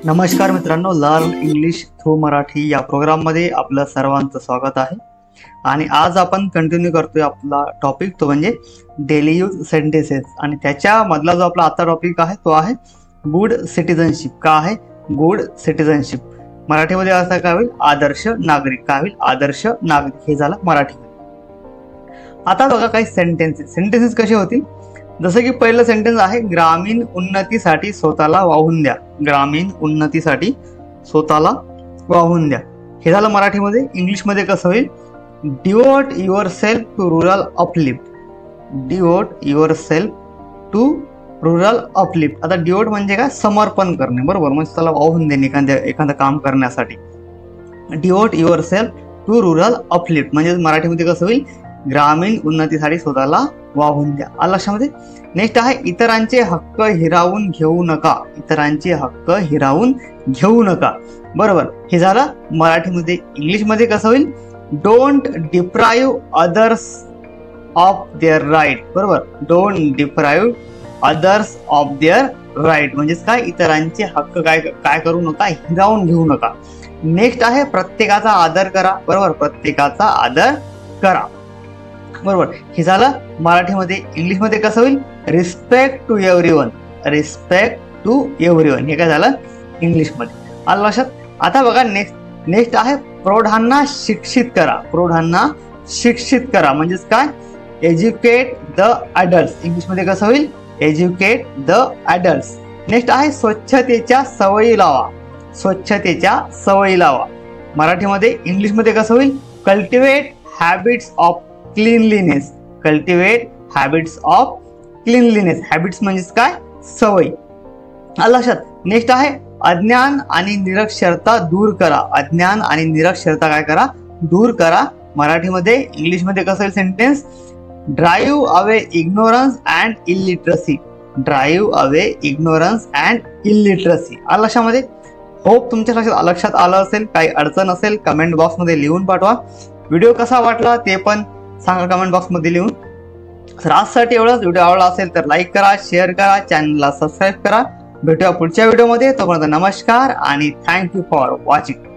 नमस्कार मित्रांनो, learn English through Marathi या प्रोग्राममध्ये आपलं सर्वांचं स्वागत आहे. आणि आज आपण कंटिन्यू करतोय आपला टॉपिक, तो म्हणजे डेली यूज सेंटेन्सेस. आणि त्याच्यामधला जो आपला आता टॉपिक आहे तो आहे गुड सिटिझनशिप. का आहे गुड सिटिझनशिप? मराठीमध्ये असं काय होईल? आदर्श नागरिक. काय होईल? आदर्श नागरिक. हे झालं मराठीमध्ये. आता बघा काही सेंटेन्सेस कसे होतील. जसं की पहिलं सेंटेन्स आहे, ग्रामीण उन्नतीसाठी स्वतःला वाहून द्या. ग्रामीण उन्नतीसाठी स्वतःला वाहून द्या. हे झालं मराठीमध्ये. इंग्लिशमध्ये कसं होईल? Devote your self to rural uplift. Devote your self to rural uplift. आता डिवोट म्हणजे काय? समर्पण करणे, बरोबर. म्हणजे स्वतःला वाहून देणे एखादं काम करण्यासाठी. Devote your self to rural uplift म्हणजे मराठीमध्ये कसं होईल? ग्रामीण उन्नतीसाठी स्वतःला वाहून द्या. आलं लक्षामध्ये? नेक्स्ट आहे, इतरांचे हक्क हिरावून घेऊ नका. इतरांचे हक्क हिरावून घेऊ नका, बरोबर. हे झालं मराठीमध्ये. इंग्लिशमध्ये कसं होईल? Don't deprive others of their right, बरोबर. Don't deprive others of their right म्हणजेच काय? इतरांचे हक्क काय करू नका, हिरावून घेऊ नका. नेक्स्ट आहे, प्रत्येकाचा आदर करा, बरोबर. प्रत्येकाचा आदर करा, बरोबर. हे झालं मराठीमध्ये. इंग्लिशमध्ये कसं होईल? Respect to everyone. Respect to everyone हे काय झालं इंग्लिशमध्ये. आलं लक्षात? आता बघा नेक्स्ट आहे, प्रौढांना शिक्षित करा. प्रौढांना शिक्षित करा म्हणजेच काय? Educate the adults. इंग्लिशमध्ये कसं होईल? Educate the adults. नेक्स्ट आहे, स्वच्छतेच्या सवयी लावा. स्वच्छतेच्या सवयी लावा. मराठीमध्ये. इंग्लिशमध्ये कसं होईल? Cultivate habits of cleanliness. Cultivate habits of cleanliness. Habits म्हणजेच काय? सवयी. आलं लक्षात? नेक्स्ट आहे, अज्ञान आणि निरक्षरता दूर करा. अज्ञान आणि निरक्षरता काय करा? दूर करा. मराठीमध्ये. इंग्लिशमध्ये कसं होईल sentence? Drive away ignorance and illiteracy. Drive away ignorance and illiteracy. आलं लक्षामध्ये? होप तुमच्या लक्षात आलं असेल. काही अडचण असेल कमेंट बॉक्समध्ये लिहून पाठवा. व्हिडिओ कसा वाटला ते पण सांगा कमेंट बॉक्समध्ये लिहून. तर आजसाठी एवढंच. व्हिडिओ आवडला असेल तर लाईक करा, शेअर करा, चॅनलला सबस्क्राईब करा. भेटूया पुढच्या व्हिडिओमध्ये. तोपर्यंत नमस्कार आणि थँक्यू फॉर वॉचिंग.